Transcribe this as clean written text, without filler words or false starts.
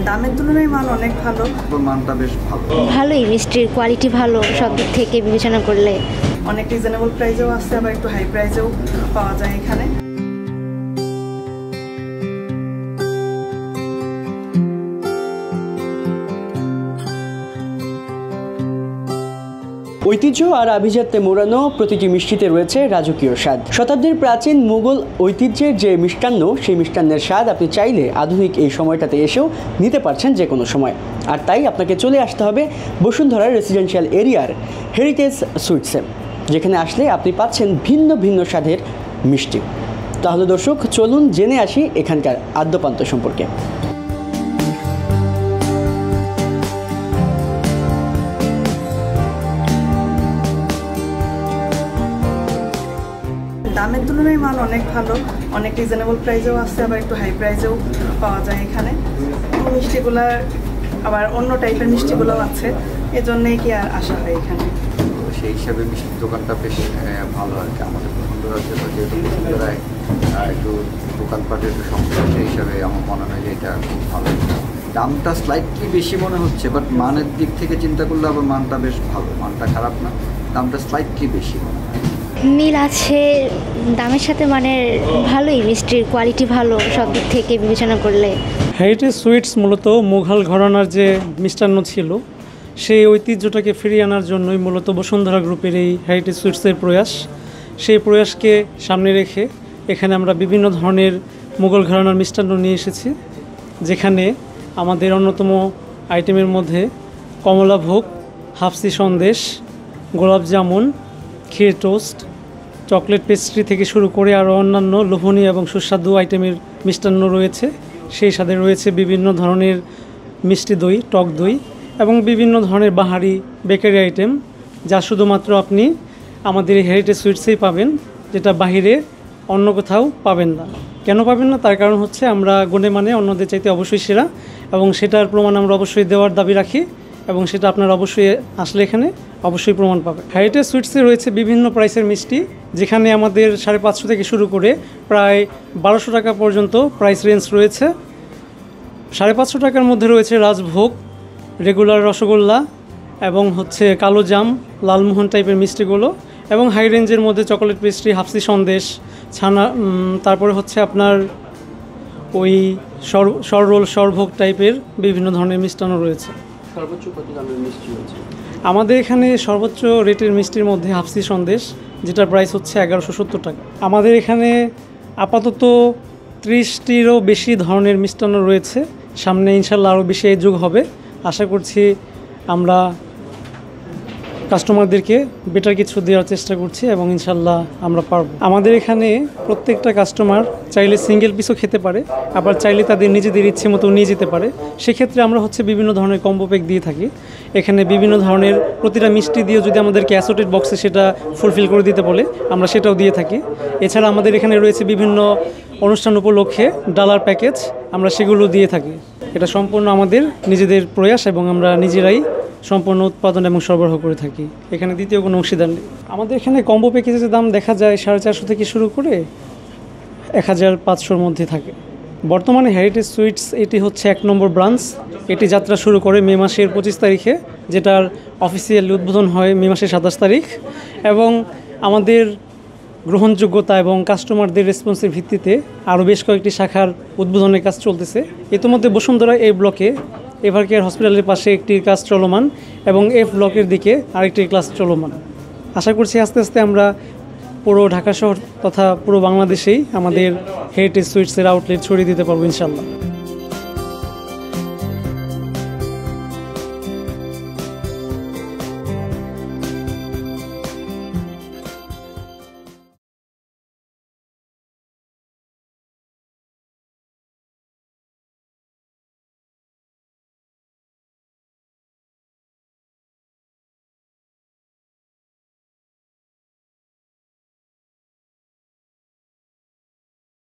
দামের তুলনায় মান অনেক ভালো, মানটা বেশ ভালো, ভালোই, মিষ্টির কোয়ালিটি ভালো, সব দিক থেকে বিবেচনা করলে অনেক রিজনেবল প্রাইসেও আছে, আবার একটু হাই প্রাইসেও পাওয়া যায় এখানে। ঐতিহ্য আর আভিজাত্যে মোড়ানো প্রতিটি মিষ্টিতে রয়েছে রাজকীয় স্বাদ। শতাব্দীর প্রাচীন মুঘল ঐতিহ্যের যে মিষ্টান্ন, সেই মিষ্টান্নের স্বাদ আপনি চাইলে আধুনিক এই সময়টাতে এসেও নিতে পারছেন যে কোনো সময়। আর তাই আপনাকে চলে আসতে হবে বসুন্ধরা রেসিডেন্সিয়াল এরিয়ার হেরিটেজ সুইটসে, যেখানে আসলে আপনি পাচ্ছেন ভিন্ন ভিন্ন স্বাদের মিষ্টি। তাহলে দর্শক, চলুন জেনে আসি এখানকার আদ্যপান্ত সম্পর্কে। দামের তুলনায় মান অনেক ভালো, অনেক রিজনেবল প্রাইসেও আছে, আবার একটু হাই প্রাইসেও পাওয়া যায় এখানে। মিষ্টিগুলো আবার অন্য টাইপের মিষ্টিগুলোও আছে, এজন্যই কি আর আসা হয় এখানে। সেই হিসাবে মিষ্টির দোকানটা বেশ ভালো আর কি। আমাদের বসুন্ধরা জন্য যেহেতু বসুন্ধরায় একটু দোকানপাটের একটু সমস্যা, সেই হিসাবে আমার মনে হয় যে এটা খুব ভালো। দামটা স্লাইটলি বেশি মনে হচ্ছে, বাট মানের দিক থেকে চিন্তা করলে আবার মানটা বেশ ভালো, মানটা খারাপ না, দামটা স্লাইটলি বেশি মনে হয়। মিল আছে দামের সাথে, মানে ভালোই, মিষ্টির কোয়ালিটি ভালো, সব দিক থেকে বিবেচনা করলে। হেরিটেজ সুইটস মূলত মুঘল ঘরানার যে মিষ্টান্ন ছিল, সেই ঐতিহ্যটাকে ফিরিয়ে আনার জন্যই মূলত বসুন্ধরা গ্রুপের এই হেরিটেজ সুইটসের প্রয়াস। সেই প্রয়াসকে সামনে রেখে এখানে আমরা বিভিন্ন ধরনের মুঘল ঘরানার মিষ্টান্ন নিয়ে এসেছি, যেখানে আমাদের অন্যতম আইটেমের মধ্যে কমলাভোগ, হাফসি সন্দেশ, গোলাপ জামুন, ক্ষীর টোস্ট, চকলেট পেস্ট্রি থেকে শুরু করে আরও অন্যান্য লোভনীয় এবং সুস্বাদু আইটেমের মিষ্টান্ন রয়েছে। সেই সাথে রয়েছে বিভিন্ন ধরনের মিষ্টি দই, টক দই এবং বিভিন্ন ধরনের বাহারি বেকারি আইটেম, যা শুধুমাত্র আপনি আমাদের এই হেরিটেজ সুইটসেই পাবেন, যেটা বাহিরে অন্য কোথাও পাবেন না। কেন পাবেন না? তার কারণ হচ্ছে আমরা গুণে মানে অন্যদের চাইতে অবশ্যই সেরা, এবং সেটার প্রমাণ আমরা অবশ্যই দেওয়ার দাবি রাখি, এবং সেটা আপনারা অবশ্যই আসলে এখানে অবশ্যই প্রমাণ পাবেন। হেরিটেজ সুইটসে রয়েছে বিভিন্ন প্রাইসের মিষ্টি, যেখানে আমাদের 550 থেকে শুরু করে প্রায় 1200 টাকা পর্যন্ত প্রাইস রেঞ্জ রয়েছে। 550 টাকার মধ্যে রয়েছে রাজভোগ, রেগুলার রসগোল্লা এবং হচ্ছে কালো জাম, লালমোহন টাইপের মিষ্টিগুলো, এবং হাই রেঞ্জের মধ্যে চকলেট পেস্ট্রি, হাফসি সন্দেশ, ছানা, তারপরে হচ্ছে আপনার ওই সররোল, সরভোগ টাইপের বিভিন্ন ধরনের মিষ্টান্ন রয়েছে। সর্বোচ্চ কত দামের মিষ্টি রয়েছে আমাদের এখানে? সর্বোচ্চ রেটের মিষ্টির মধ্যে হাফসি সন্দেশ, যেটার প্রাইস হচ্ছে 1170 টাকা। আমাদের এখানে আপাতত 30টিরও বেশি ধরনের মিষ্টান্ন রয়েছে, সামনে ইনশাল্লাহ আরও বেশি এই যুগ হবে। আশা করছি আমরা কাস্টমারদেরকে বেটার কিছু দেওয়ার চেষ্টা করছি, এবং ইনশাল্লাহ আমরা পারব। আমাদের এখানে প্রত্যেকটা কাস্টমার চাইলে সিঙ্গেল পিসও খেতে পারে, আবার চাইলে তাদের নিজেদের ইচ্ছে মতো নিয়ে যেতে পারে। সেক্ষেত্রে আমরা হচ্ছে বিভিন্ন ধরনের কম্বো প্যাক দিয়ে থাকি। এখানে বিভিন্ন ধরনের প্রতিটা মিষ্টি দিয়েও যদি আমাদেরকে অ্যাসোটেড বক্সে সেটা ফুলফিল করে দিতে বলে, আমরা সেটাও দিয়ে থাকি। এছাড়া আমাদের এখানে রয়েছে বিভিন্ন অনুষ্ঠান উপলক্ষে ডালার প্যাকেজ, আমরা সেগুলো দিয়ে থাকি। এটা সম্পূর্ণ আমাদের নিজেদের প্রয়াস, এবং আমরা নিজেরাই সম্পূর্ণ উৎপাদন এবং সরবরাহ করে থাকি। এখানে দ্বিতীয় কোনো অংশীদার নেই। আমাদের এখানে কম্বো প্যাকেজের দাম দেখা যায় 450 থেকে শুরু করে 1500-র মধ্যে থাকে। বর্তমানে হেরিটেজ সুইটস এটি হচ্ছে 1 নম্বর ব্রাঞ্চ। এটি যাত্রা শুরু করে মে মাসের 25 তারিখে, যেটার অফিসিয়ালি উদ্বোধন হয় মে মাসের 27 তারিখ, এবং আমাদের গ্রহণযোগ্যতা এবং কাস্টমারদের রেসপন্সের ভিত্তিতে আরও বেশ কয়েকটি শাখার উদ্বোধনের কাজ চলতেছে। ইতিমধ্যে বসুন্ধরা এই ব্লকে এভারকেয়ার হসপিটালের পাশে একটি কাজ চলমান, এবং এফ ব্লকের দিকে আরেকটি ক্লাস চলমান। আশা করছি আস্তে আস্তে আমরা পুরো ঢাকা শহর তথা পুরো বাংলাদেশেই আমাদের হেরিটেজ সুইটসের আউটলেট ছড়িয়ে দিতে পারবো ইনশাল্লাহ।